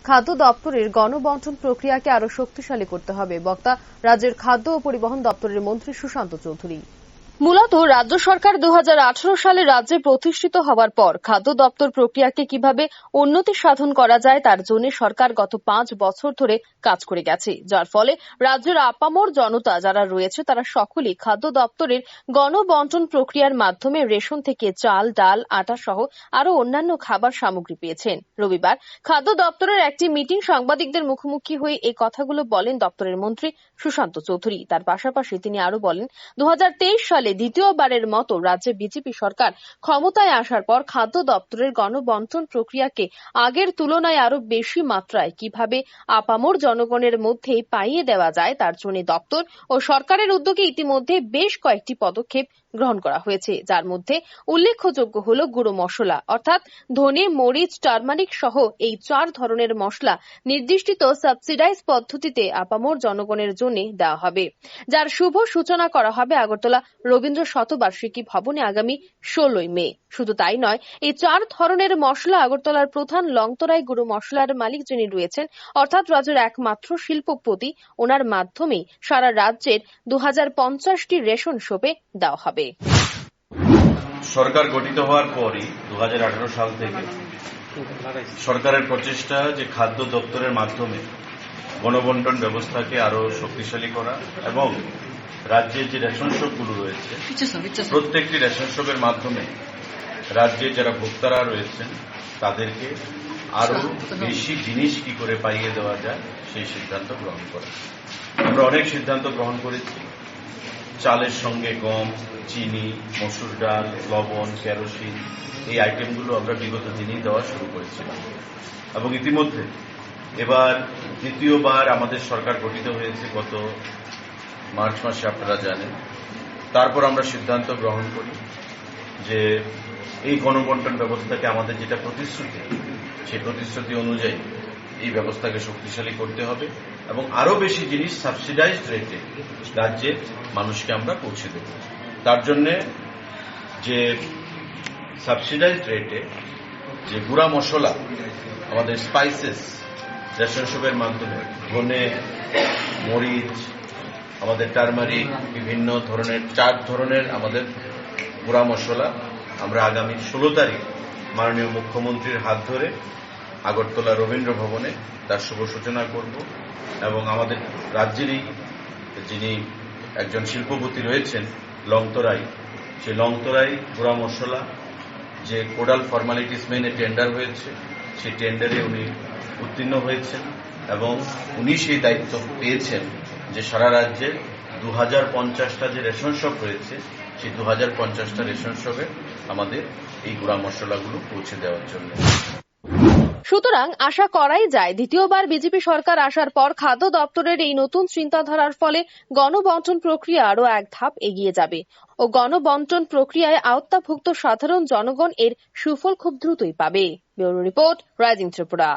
খাদ্য দপ্তরের গণবণ্টন প্রক্রিয়াকে আরো শক্তিশালী করতে হবে, বক্তা রাজ্যের খাদ্য ও পরিবহন দপ্তরের মন্ত্রী সুশান্ত চৌধুরী। মূলত রাজ্য সরকার 2018 সালে রাজ্যে প্রতিষ্ঠিত হওয়ার পর খাদ্য দপ্তর প্রক্রিয়াকে কিভাবে উন্নতি সাধন করা যায় তার জন্য সরকার গত 5 বছর ধরে কাজ করে গেছে, যার ফলে রাজ্যের আপামর জনতা যারা রয়েছে তারা সকলেই খাদ্য দপ্তরের গণবণ্টন প্রক্রিয়ার মাধ্যমে রেশন থেকে চাল, ডাল, আটা সহ আরো অন্যান্য খাবার সামগ্রী পেয়েছেন। রবিবার খাদ্য দপ্তরের একটি মিটিং সাংবাদিকদের মুখোমুখি হয়ে এই কথাগুলো বলেন দপ্তরের মন্ত্রী সুশান্ত চৌধুরী। তার পাশাপাশি তিনি আরো বলেন, 2023 সালে দ্বিতীয়বারের মতো রাজ্যে বিজেপি সরকার ক্ষমতায় আসার পর খাদ্য দপ্তরের গণবণ্টন প্রক্রিয়াকে আগের তুলনায় আরো বেশি মাত্রায় কিভাবে আপামর জনগণের মধ্যে পাইয়ে দেওয়া যায় তার জন্য দপ্তর ও সরকারের উদ্যোগে ইতিমধ্যে বেশ কয়েকটি পদক্ষেপ গ্রহণ করা হয়েছে, যার মধ্যে উল্লেখযোগ্য হল গুঁড়ো মশলা অর্থাৎ ধনে, মরিচ, টারমারিক সহ এই 4 ধরনের মশলা নির্দিষ্ট সাবসিডাইজ পদ্ধতিতে আপামর জনগণের জন্য দেওয়া হবে, যার শুভ সূচনা করা হবে আগরতলা রবীন্দ্র শতবার্ষিকী ভবনে আগামী 16 মে। শুধু তাই নয়, এই 4 ধরনের মশলা আগরতলার প্রধান লংতরাই গুঁড়ো মশলার মালিক যিনি রয়েছেন অর্থাৎ রাজ্যের একমাত্র শিল্পপতি, ওনার মাধ্যমে সারা রাজ্যের 2050টি রেশন শপে দেওয়া হবে। সরকার গঠিত হওয়ার পরই 2018 সাল থেকে সরকারের প্রচেষ্টা যে খাদ্য দপ্তরের মাধ্যমে গণবণ্টন ব্যবস্থাকে আরো শক্তিশালী করা এবং রাজ্যের যে রেশন শপগুলো রয়েছে প্রত্যেকটি রেশন শপের মাধ্যমে রাজ্যের যারা ভোক্তারা রয়েছেন তাদেরকে আরো বেশি জিনিস কি করে পাইয়ে দেওয়া যায় সেই সিদ্ধান্ত গ্রহণ করা। আমরা অনেক সিদ্ধান্ত গ্রহণ করেছি। চালের সঙ্গে গম, চিনি, মসুর ডাল, লবণ, কেরোসিন এই আইটেমগুলো আমরা বিগত দিনেই দেওয়া শুরু করেছিলাম এবং ইতিমধ্যে এবার দ্বিতীয়বার আমাদের সরকার গঠিত হয়েছে গত মার্চ মাসে, আপনারা জানেন। তারপর আমরা সিদ্ধান্ত গ্রহণ করি যে এই গণবণ্টন ব্যবস্থাকে আমাদের যেটা প্রতিশ্রুতি সেই প্রতিশ্রুতি অনুযায়ী এই ব্যবস্থাকে শক্তিশালী করতে হবে এবং আরো বেশি জিনিস সাবসিডাইজড রেটে রাজ্যের মানুষকে আমরা পৌঁছে দেব। তার জন্য যে সাবসিডাইজড রেটে যে গুঁড়া মশলা, আমাদের স্পাইসেস রেশন শপের মাধ্যমে ধনে, মরিচ, আমাদের টারমারিক, বিভিন্ন ধরনের 4 ধরনের আমাদের গুঁড়া মশলা আমরা আগামী 16 তারিখ মাননীয় মুখ্যমন্ত্রীর হাত ধরে আগরতলা রবীন্দ্র ভবনে তার শুভ সূচনা করব এবং আমাদের রাজ্যেরই যিনি একজন শিল্পপতি রয়েছেন লংতরাই, সেই লংতরাই গুঁড়া মশলা যে কোডাল ফর্মালিটিস মেনে টেন্ডার হয়েছে সেই টেন্ডারে উনি উত্তীর্ণ হয়েছেন এবং উনি সেই দায়িত্ব পেয়েছেন যে সারা রাজ্যের 2050টা যে রেশন শপ রয়েছে সেই 2050টা রেশন শপে আমাদের এই গুঁড়া মশলাগুলো পৌঁছে দেওয়ার জন্য। সুতরাং আশা করাই যায় দ্বিতীয়বার বিজেপি সরকার আসার পর খাদ্য দপ্তরের এই নতুন চিন্তাধারার ফলে গণবণ্টন প্রক্রিয়া আরো এক ধাপ এগিয়ে যাবে ও গণবণ্টন প্রক্রিয়ায় আওতাভুক্ত সাধারণ জনগণ এর সুফল খুব দ্রুতই পাবে। Bureau report, rising Tripura.